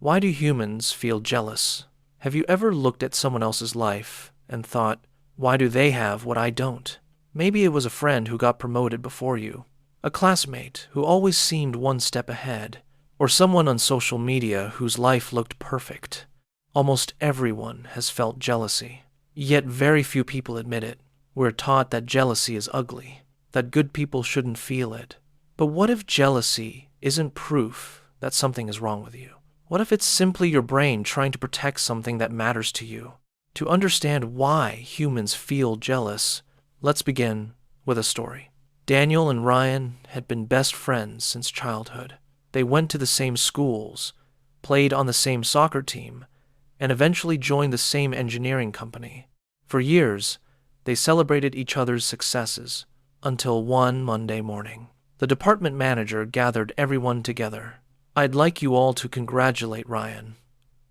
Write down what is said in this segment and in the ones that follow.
Why do humans feel jealous? Have you ever looked at someone else's life and thought, why do they have what I don't? Maybe it was a friend who got promoted before you, a classmate who always seemed one step ahead, or someone on social media whose life looked perfect. Almost everyone has felt jealousy, yet very few people admit it. We're taught that jealousy is ugly, that good people shouldn't feel it. But what if jealousy isn't proof that something is wrong with you? What if it's simply your brain trying to protect something that matters to you? To understand why humans feel jealous, let's begin with a story. Daniel and Ryan had been best friends since childhood. They went to the same schools, played on the same soccer team, and eventually joined the same engineering company. For years, they celebrated each other's successes, until one Monday morning. The department manager gathered everyone together. I'd like you all to congratulate Ryan.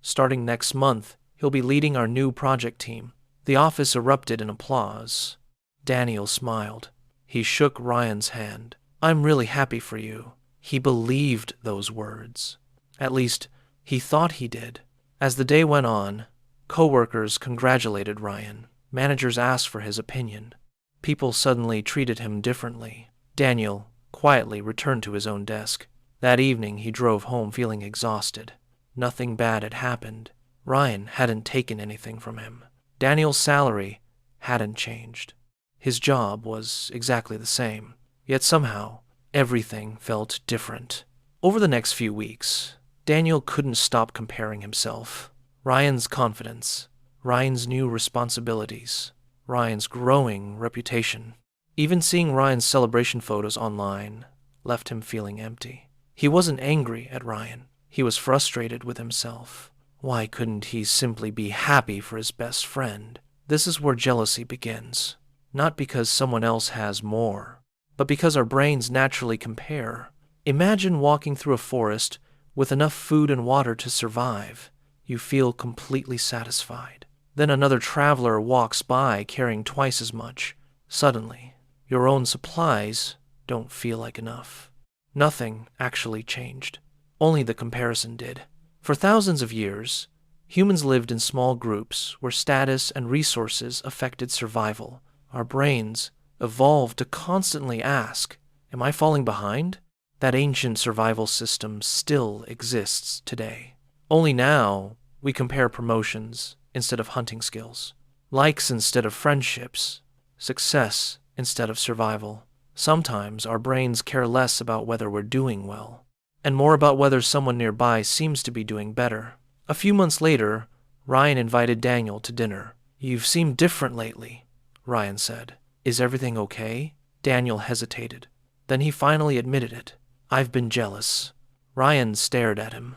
Starting next month, he'll be leading our new project team. The office erupted in applause. Daniel smiled. He shook Ryan's hand. I'm really happy for you. He believed those words. At least, he thought he did. As the day went on, coworkers congratulated Ryan. Managers asked for his opinion. People suddenly treated him differently. Daniel quietly returned to his own desk. That evening, he drove home feeling exhausted. Nothing bad had happened. Ryan hadn't taken anything from him. Daniel's salary hadn't changed. His job was exactly the same. Yet somehow, everything felt different. Over the next few weeks, Daniel couldn't stop comparing himself. Ryan's confidence, Ryan's new responsibilities, Ryan's growing reputation. Even seeing Ryan's celebration photos online left him feeling empty. He wasn't angry at Ryan. He was frustrated with himself. Why couldn't he simply be happy for his best friend? This is where jealousy begins. Not because someone else has more, but because our brains naturally compare. Imagine walking through a forest with enough food and water to survive. You feel completely satisfied. Then another traveler walks by carrying twice as much. Suddenly, your own supplies don't feel like enough. Nothing actually changed. Only the comparison did. For thousands of years, humans lived in small groups where status and resources affected survival. Our brains evolved to constantly ask, am I falling behind? That ancient survival system still exists today. Only now, we compare promotions instead of hunting skills, likes instead of friendships, success instead of survival. Sometimes our brains care less about whether we're doing well, and more about whether someone nearby seems to be doing better. A few months later, Ryan invited Daniel to dinner. You've seemed different lately, Ryan said. Is everything okay? Daniel hesitated. Then he finally admitted it. I've been jealous. Ryan stared at him.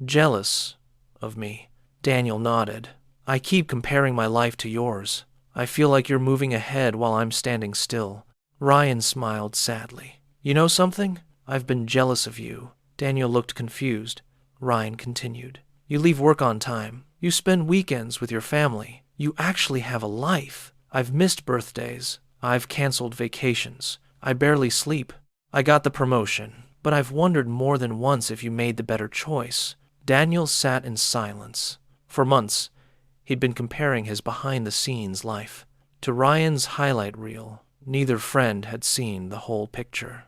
Jealous of me? Daniel nodded. I keep comparing my life to yours. I feel like you're moving ahead while I'm standing still. Ryan smiled sadly. You know something? I've been jealous of you. Daniel looked confused. Ryan continued. You leave work on time. You spend weekends with your family. You actually have a life. I've missed birthdays. I've canceled vacations. I barely sleep. I got the promotion, but I've wondered more than once if you made the better choice. Daniel sat in silence. For months, he'd been comparing his behind-the-scenes life to Ryan's highlight reel. Neither friend had seen the whole picture.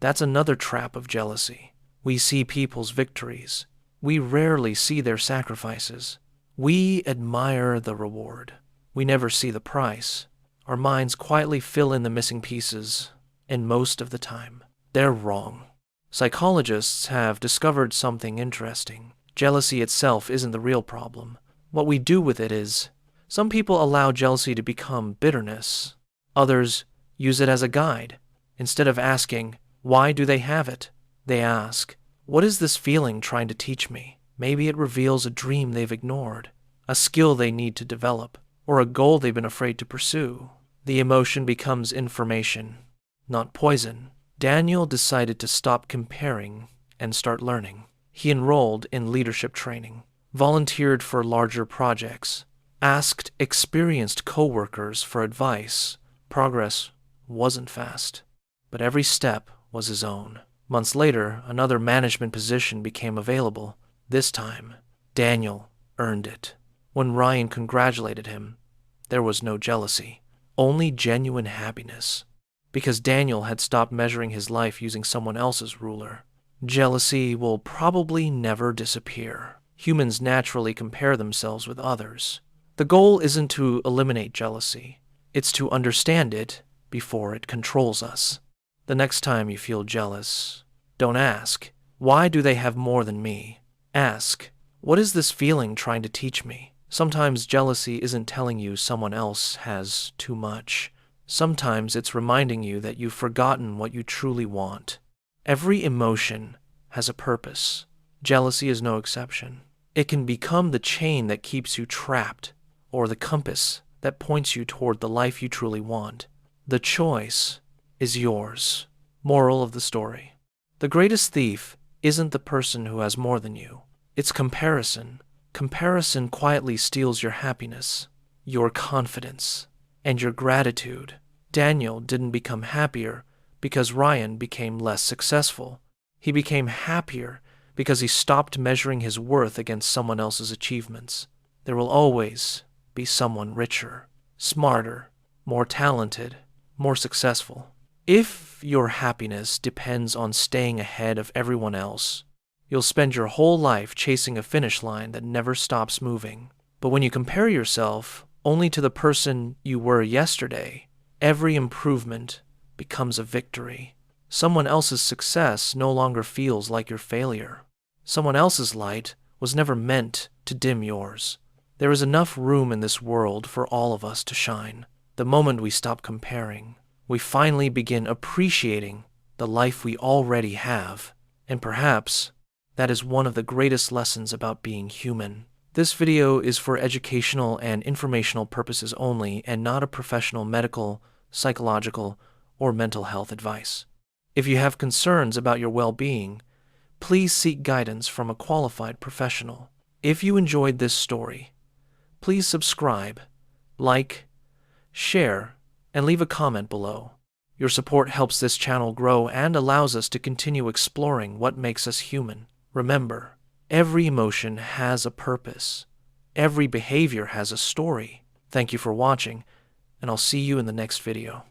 That's another trap of jealousy. We see people's victories. We rarely see their sacrifices. We admire the reward. We never see the price. Our minds quietly fill in the missing pieces, and most of the time, they're wrong. Psychologists have discovered something interesting. Jealousy itself isn't the real problem. What we do with it is. Some people allow jealousy to become bitterness. Others use it as a guide. Instead of asking, why do they have it? They ask, what is this feeling trying to teach me? Maybe it reveals a dream they've ignored, a skill they need to develop, or a goal they've been afraid to pursue. The emotion becomes information, not poison. Daniel decided to stop comparing and start learning. He enrolled in leadership training, volunteered for larger projects, asked experienced coworkers for advice. Progress wasn't fast, but every step was his own. Months later, another management position became available. This time, Daniel earned it. When Ryan congratulated him, there was no jealousy, only genuine happiness, because Daniel had stopped measuring his life using someone else's ruler. Jealousy will probably never disappear. Humans naturally compare themselves with others. The goal isn't to eliminate jealousy, it's to understand it before it controls us. The next time you feel jealous, don't ask, "Why do they have more than me?" Ask, "What is this feeling trying to teach me?" Sometimes jealousy isn't telling you someone else has too much. Sometimes it's reminding you that you've forgotten what you truly want. Every emotion has a purpose. Jealousy is no exception. It can become the chain that keeps you trapped, or the compass that points you toward the life you truly want. The choice is yours. Moral of the story: the greatest thief isn't the person who has more than you. It's comparison. Comparison quietly steals your happiness, your confidence, and your gratitude. Daniel didn't become happier because Ryan became less successful. He became happier because he stopped measuring his worth against someone else's achievements. There will always be someone richer, smarter, more talented, more successful. If your happiness depends on staying ahead of everyone else, you'll spend your whole life chasing a finish line that never stops moving. But when you compare yourself only to the person you were yesterday, every improvement becomes a victory. Someone else's success no longer feels like your failure. Someone else's light was never meant to dim yours. There is enough room in this world for all of us to shine. The moment we stop comparing, we finally begin appreciating the life we already have. And perhaps that is one of the greatest lessons about being human. This video is for educational and informational purposes only and not a professional medical, psychological, or mental health advice. If you have concerns about your well-being, please seek guidance from a qualified professional. If you enjoyed this story, please subscribe, like, share, and leave a comment below. Your support helps this channel grow and allows us to continue exploring what makes us human. Remember, every emotion has a purpose. Every behavior has a story. Thank you for watching, and I'll see you in the next video.